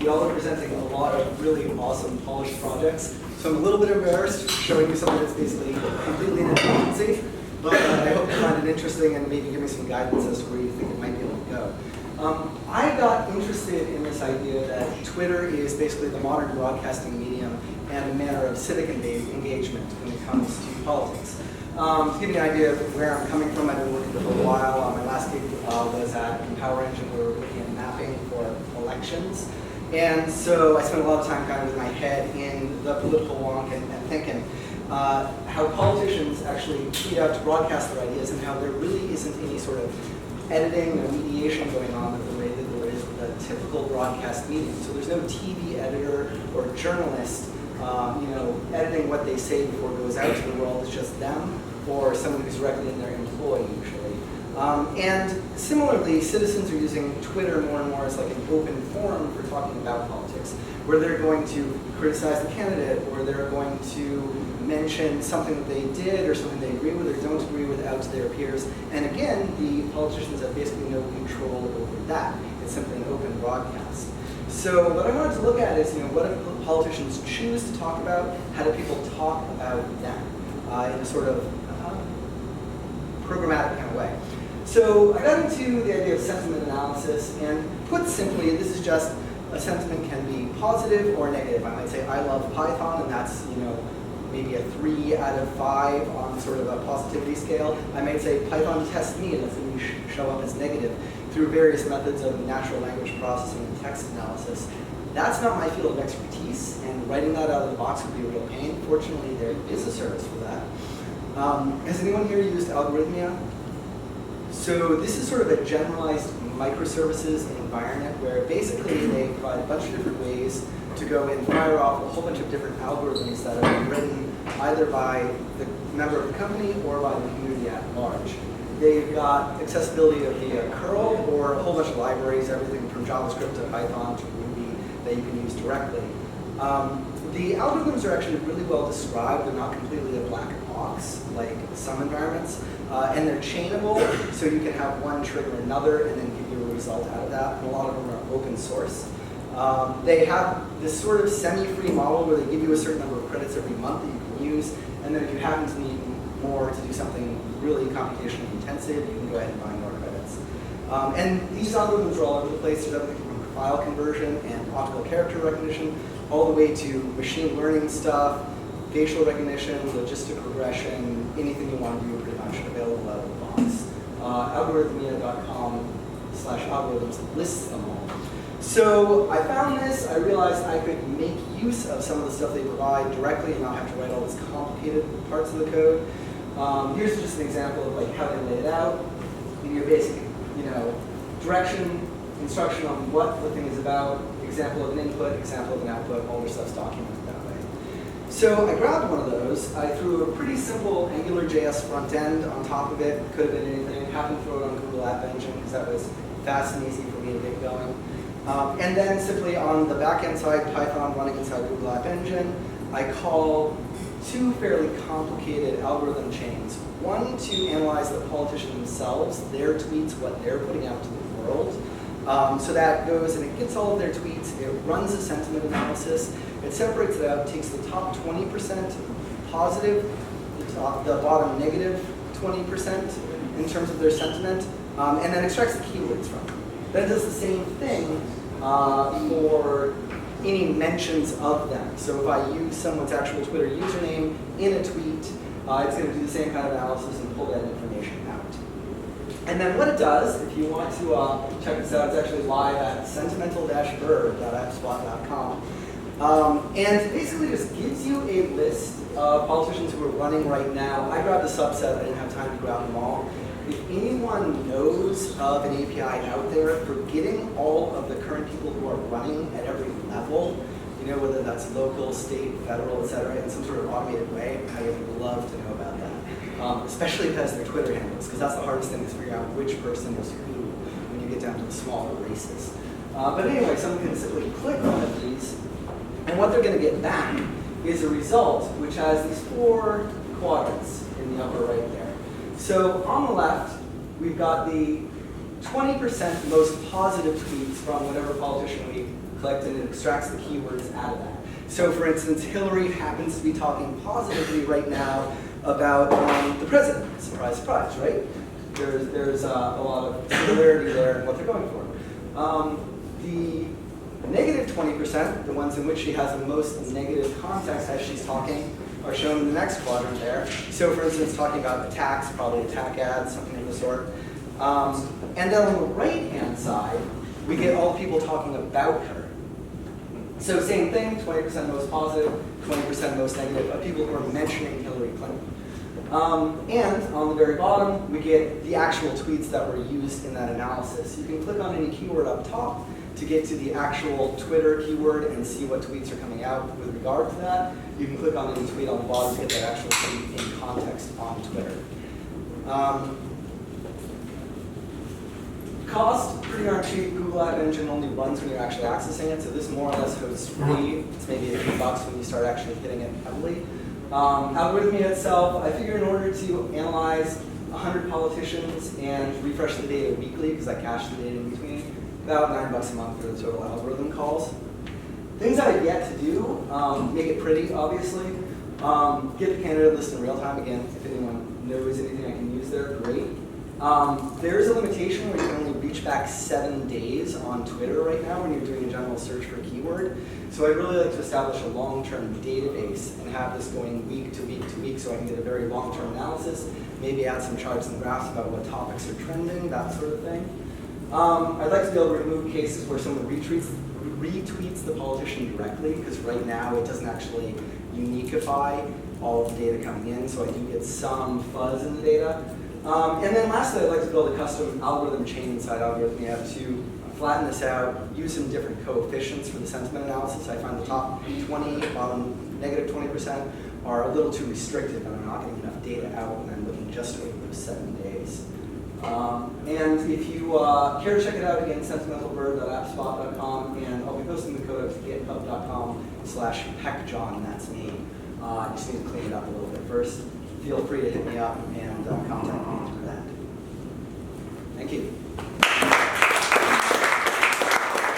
Y'all are presenting a lot of really awesome, polished projects. So I'm a little bit embarrassed showing you something that's basically completely in its infancy. But I hope you find it interesting and maybe give me some guidance as to where you think it might be able to go. I got interested in this idea that Twitter is basically the modern broadcasting medium and a manner of civic engagement when it comes to politics. To give you an idea of where I'm coming from, I've been working for a while. My last gig was at Power Engine, where we were looking at mapping for elections. And so I spent a lot of time kind of with my head in the political wonk and thinking how politicians actually tweet out to broadcast their ideas and how there really isn't any sort of editing or mediation going on the way that there is with a typical broadcast medium. So there's no TV editor or journalist editing what they say before it goes out to the world. It's just them or someone who's directly in their employ usually. And similarly, citizens are using Twitter more and more as like an open forum for talking about politics, where they're going to criticize the candidate, or they're going to mention something that they did or something they agree with or don't agree with out to their peers. And again, the politicians have basically no control over that. It's simply an open broadcast. So what I wanted to look at is, what do politicians choose to talk about? How do people talk about them in a sort of programmatic kind of way? So I got into the idea of sentiment analysis, and put simply, this is just a sentiment can be positive or negative. I might say I love Python, and that's maybe a 3 out of 5 on sort of a positivity scale. I might say Python tests me, and that's going to show up as negative through various methods of natural language processing and text analysis. That's not my field of expertise, and writing that out of the box would be a real pain. Fortunately, there is a service for that. Has anyone here used Algorithmia? So this is sort of a generalized microservices environment where basically they provide a bunch of different ways to go and fire off a whole bunch of different algorithms that are written either by the member of the company or by the community at large. They've got accessibility via curl or a whole bunch of libraries, everything from JavaScript to Python to Ruby that you can use directly. The algorithms are actually really well described. They're not completely a black box like some environments. And they're chainable, so you can have one trigger another and then give you a result out of that. And a lot of them are open source. They have this sort of semi-free model where they give you a certain number of credits every month that you can use. And then if you happen to need more to do something really computationally intensive, you can go ahead and buy more credits. And these algorithms are all over the place. There's everything from file conversion and optical character recognition, all the way to machine learning stuff, facial recognition, logistic regression, anything you want to do pretty much available out of the box. Algorithmia.com/algorithms lists them all. So I found this, I realized I could make use of some of the stuff they provide directly and not have to write all these complicated parts of the code. Here's just an example of like how they lay it out. Your basic, direction, instruction on what the thing is about, example of an input, example of an output, all their stuff's documented that way. So I grabbed one of those, I threw a pretty simple AngularJS front end on top of it, could have been anything, happened to throw it on Google App Engine because that was fast and easy for me to get going. And then simply on the back-end side, Python running inside Google App Engine, I call 2 fairly complicated algorithm chains. One to analyze the politicians themselves, their tweets, what they're putting out to the world. So that goes and it gets all of their tweets, it runs a sentiment analysis, it separates it out, takes the top 20% positive, the bottom negative 20% in terms of their sentiment, and then extracts the keywords from them. Then it does the same thing for any mentions of them. So if I use someone's actual Twitter username in a tweet, it's going to do the same kind of analysis and pull that information out. And then what it does, if you want to check this out, it's actually live at sentimental-bird.appspot.com. And it basically just gives you a list of politicians who are running right now. I grabbed a subset, I didn't have time to grab them all. If anyone knows of an API out there for getting all of the current people who are running at every level, whether that's local, state, federal, et cetera, in some sort of automated way, I would love to know about that. Especially if it has their Twitter handles, because that's the hardest thing is figuring out which person is who when you get down to the smaller races. But anyway, someone can simply click one of these, and what they're going to get back is a result which has these 4 quadrants in the upper right there. So on the left, we've got the 20% most positive tweets from whatever politician we clicked, and it extracts the keywords out of that. So for instance, Hillary happens to be talking positively right now about the president. Surprise, surprise, right? There's a lot of similarity there in what they're going for. The negative 20%, the ones in which she has the most negative context as she's talking, are shown in the next quadrant there. So for instance, talking about attacks, probably attack ads, something of the sort. And then on the right-hand side, we get all the people talking about her. So same thing, 20% most positive, 20% most negative, of people who are mentioning Hillary Clinton. And on the very bottom, we get the actual tweets that were used in that analysis. You can click on any keyword up top to get to the actual Twitter keyword and see what tweets are coming out with regard to that. You can click on any tweet on the bottom to get that actual tweet in context on Twitter. Cost, pretty darn cheap. Google Ad Engine only runs when you're actually accessing it, so this more or less goes free. It's maybe a few bucks when you start actually hitting it heavily. Algorithmia itself, I figure in order to analyze 100 politicians and refresh the data weekly, because I cache the data in between, about $9 a month for the total algorithm calls. Things I've yet to do, make it pretty, obviously. Get the candidate list in real time. Again, if anyone knows anything I can use there, great. There is a limitation where you can only reach back 7 days on Twitter right now when you're doing a general search for a keyword. So I'd really like to establish a long-term database and have this going week to week to week so I can get a very long-term analysis, maybe add some charts and graphs about what topics are trending, that sort of thing. I'd like to be able to remove cases where someone retweets the politician directly, because right now it doesn't actually uniquify all of the data coming in, so I do get some fuzz in the data. And then lastly, I'd like to build a custom algorithm chain inside Algorithmia to flatten this out, use some different coefficients for the sentiment analysis. I find the top 20, bottom negative 20% are a little too restrictive, and I'm not getting enough data out when I'm looking just over those 7 days. And if you care to check it out, again, sentimentalbird.appspot.com, and I'll be posting the code at github.com/peckjon, that's me. I just need to clean it up a little bit first. Feel free to hit me up and contact me through that. Thank you.